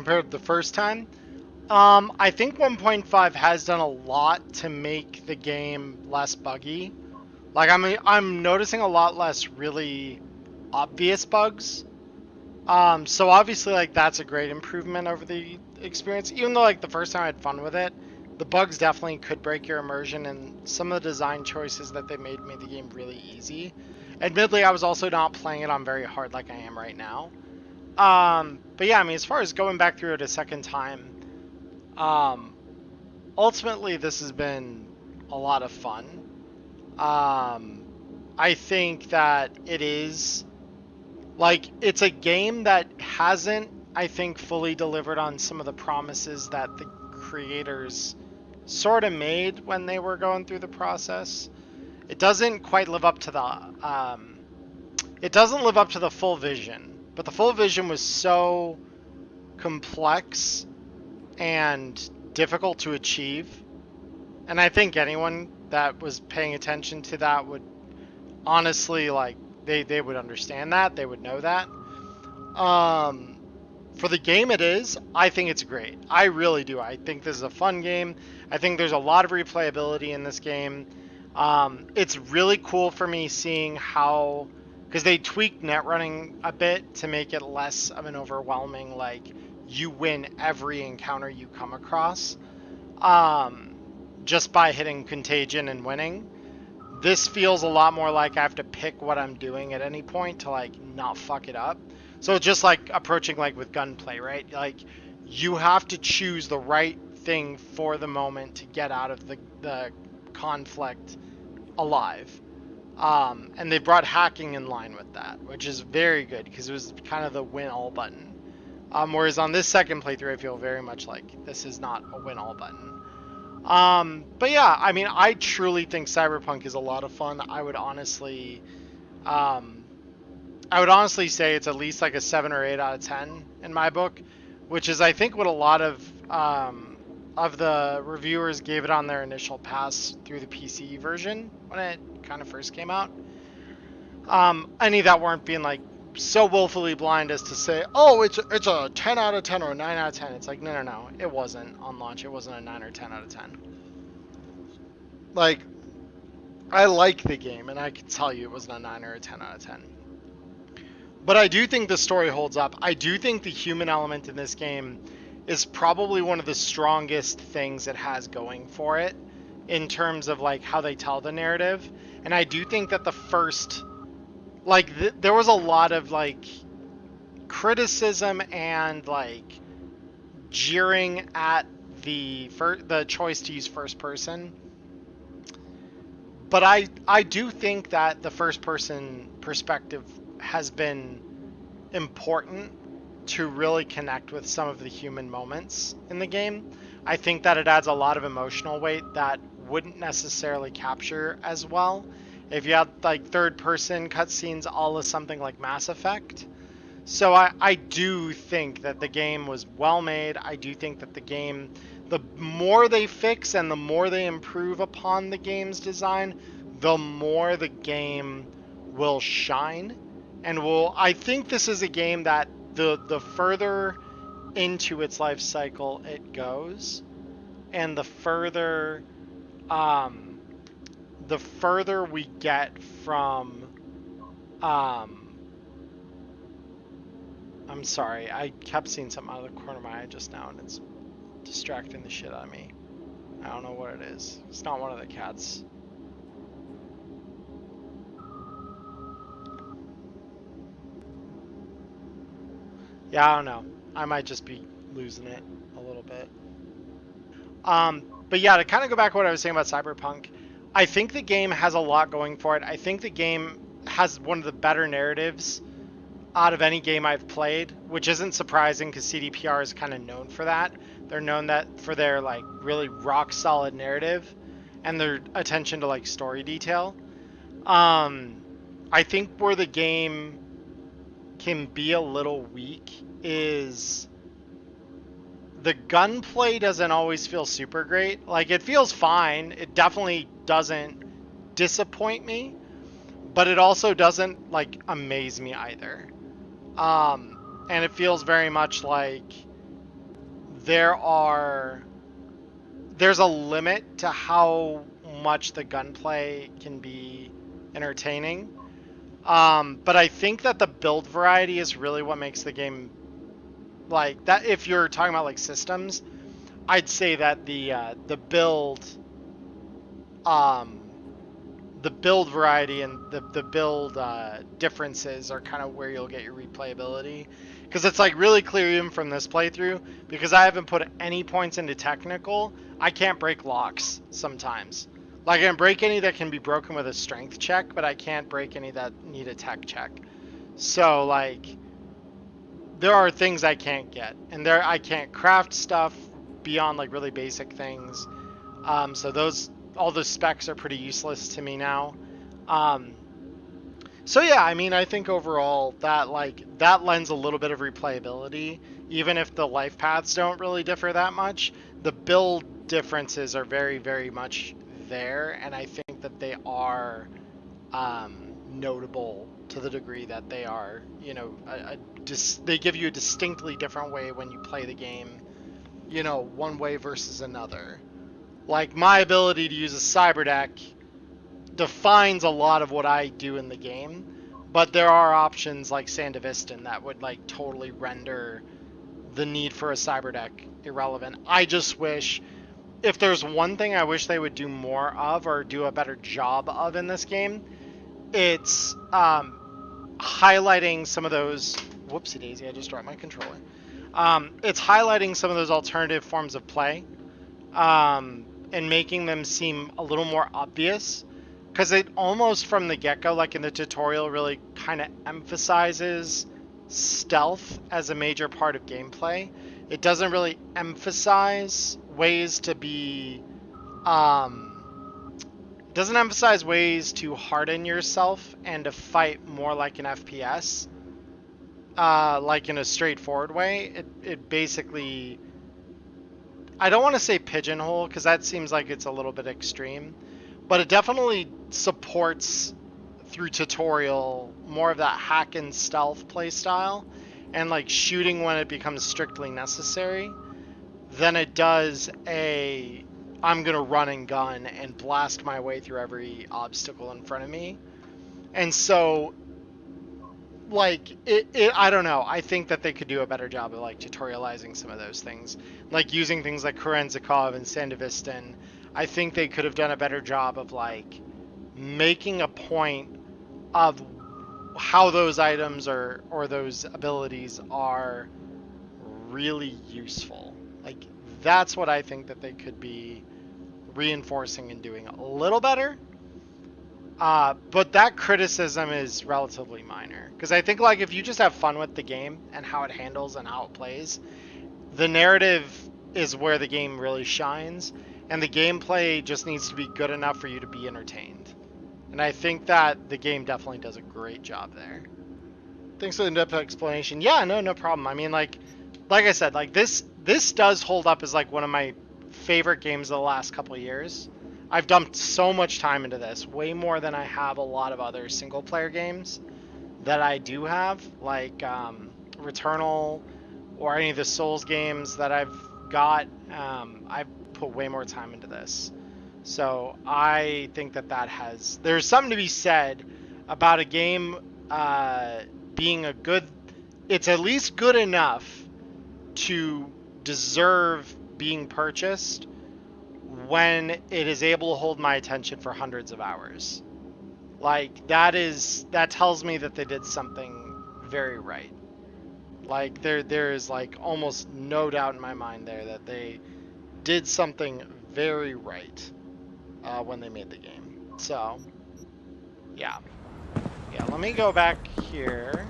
compared to the first time. I think 1.5 has done a lot to make the game less buggy. Like I'm noticing a lot less really obvious bugs. So obviously like that's a great improvement over the experience. Even though like the first time I had fun with it, the bugs definitely could break your immersion, and some of the design choices that they made the game really easy. Admittedly, I was also not playing it on very hard like I am right now. But yeah, I mean, as far as going back through it a second time, um, ultimately this has been a lot of fun. Um, I think that it is like it's a game that hasn't, I think, fully delivered on some of the promises that the creators sort of made when they were going through the process. It doesn't quite live up to it doesn't live up to the full vision, but the full vision was so complex and difficult to achieve. And I think anyone that was paying attention to that would honestly like they would understand that, they would know that. Um for the game it is, I think it's great. I really do. I think this is a fun game. I think there's a lot of replayability in this game. It's really cool for me seeing how, because they tweaked net running a bit to make it less of an overwhelming, like, you win every encounter you come across, um, just by hitting contagion and winning. This feels a lot more like I have to pick what I'm doing at any point to like not fuck it up. So just like approaching like with gunplay, right? Like you have to choose the right thing for the moment to get out of the conflict alive. And they brought hacking in line with that, which is very good because it was kind of the win all button. Whereas on this second playthrough, I feel very much like this is not a win all button. But yeah, I mean, I truly think Cyberpunk is a lot of fun. Um, I would honestly say it's at least like a 7 or 8 out of 10 in my book, which is I think what a lot of the reviewers gave it on their initial pass through the PC version when it kind of first came out. Any that weren't being like so willfully blind as to say, oh, it's a 10 out of 10 or a 9 out of 10. It's like, no, it wasn't on launch. It wasn't a 9 or 10 out of 10. Like, I like the game, and I can tell you it wasn't a 9 or a 10 out of 10. But I do think the story holds up. I do think the human element in this game is probably one of the strongest things it has going for it in terms of like how they tell the narrative. And I do think that the first, like, there was a lot of like criticism and like jeering at the choice to use first person. But I do think that the first person perspective has been important to really connect with some of the human moments in the game. I think that it adds a lot of emotional weight that wouldn't necessarily capture as well if you had like third person cutscenes a la something like Mass Effect. So I do think that the game was well made. I do think that the game, the more they fix and the more they improve upon the game's design, the more the game will shine. And will, I think this is a game that the further into its life cycle it goes, and um, the further we get from um, I'm sorry, I kept seeing something out of the corner of my eye just now, and it's distracting the shit out of me. I don't know what it is. It's not one of the cats. Yeah, I don't know. I might just be losing it a little bit. But yeah, to kind of go back to what I was saying about Cyberpunk, I think the game has a lot going for it. I think the game has one of the better narratives out of any game I've played, which isn't surprising because CDPR is kind of known for that. They're known that for their like really rock solid narrative and their attention to like story detail. Um, I think where the game can be a little weak is the gunplay doesn't always feel super great. Like it feels fine. It definitely doesn't disappoint me, but it also doesn't like amaze me either. And it feels very much like there's a limit to how much the gunplay can be entertaining. But I think that the build variety is really what makes the game like that. If you're talking about like systems, I'd say that um, the build variety and the build differences are kind of where you'll get your replayability, because it's like really clear even from this playthrough, because I haven't put any points into technical. I can't break locks sometimes. Like I can break any that can be broken with a strength check, but I can't break any that need a tech check. So like there are things I can't get, and there I can't craft stuff beyond like really basic things. So all those specs are pretty useless to me now. Um, so yeah, I mean, I think overall that lends a little bit of replayability, even if the life paths don't really differ that much. The build differences are very, very much there, and I think that they are notable to the degree that they are, they give you a distinctly different way when you play the game, one way versus another. Like my ability to use a cyber deck defines a lot of what I do in the game, but there are options like Sandevistan that would like totally render the need for a cyber deck irrelevant. I just wish, if there's one thing I wish they would do more of or do a better job of in this game, it's highlighting some of those. Whoopsie daisy! I just dropped my controller. It's highlighting some of those alternative forms of play, and making them seem a little more obvious, because it almost from the get-go, like in the tutorial, really kind of emphasizes stealth as a major part of gameplay. It doesn't really emphasize ways to be doesn't emphasize ways to harden yourself and to fight more like an FPS, like in a straightforward way. It basically, I don't want to say pigeonhole, because that seems like it's a little bit extreme, but it definitely supports through tutorial more of that hack and stealth playstyle and like shooting when it becomes strictly necessary than it does I'm gonna run and gun and blast my way through every obstacle in front of me. And so like I don't know, I think that they could do a better job of like tutorializing some of those things, like using things like Korenzikov and Sandevistan. I think they could have done a better job of like making a point of how those items or those abilities are really useful. Like that's what I think that they could be reinforcing and doing a little better. But that criticism is relatively minor, because I think like if you just have fun with the game and how it handles and how it plays, the narrative is where the game really shines, and the gameplay just needs to be good enough for you to be entertained. And I think that the game definitely does a great job there. Thanks for the in-depth explanation. Yeah, no problem. I mean, like I said, like this does hold up as like one of my favorite games of the last couple of years. I've dumped so much time into this, way more than I have a lot of other single-player games that I do have, like Returnal or any of the Souls games that I've got. I've put way more time into this. So I think that there's something to be said about a game being it's at least good enough to deserve being purchased when it is able to hold my attention for hundreds of hours. Like that tells me that they did something very right. Like there is like almost no doubt in my mind there that they did something very right when they made the game. So yeah, let me go back here.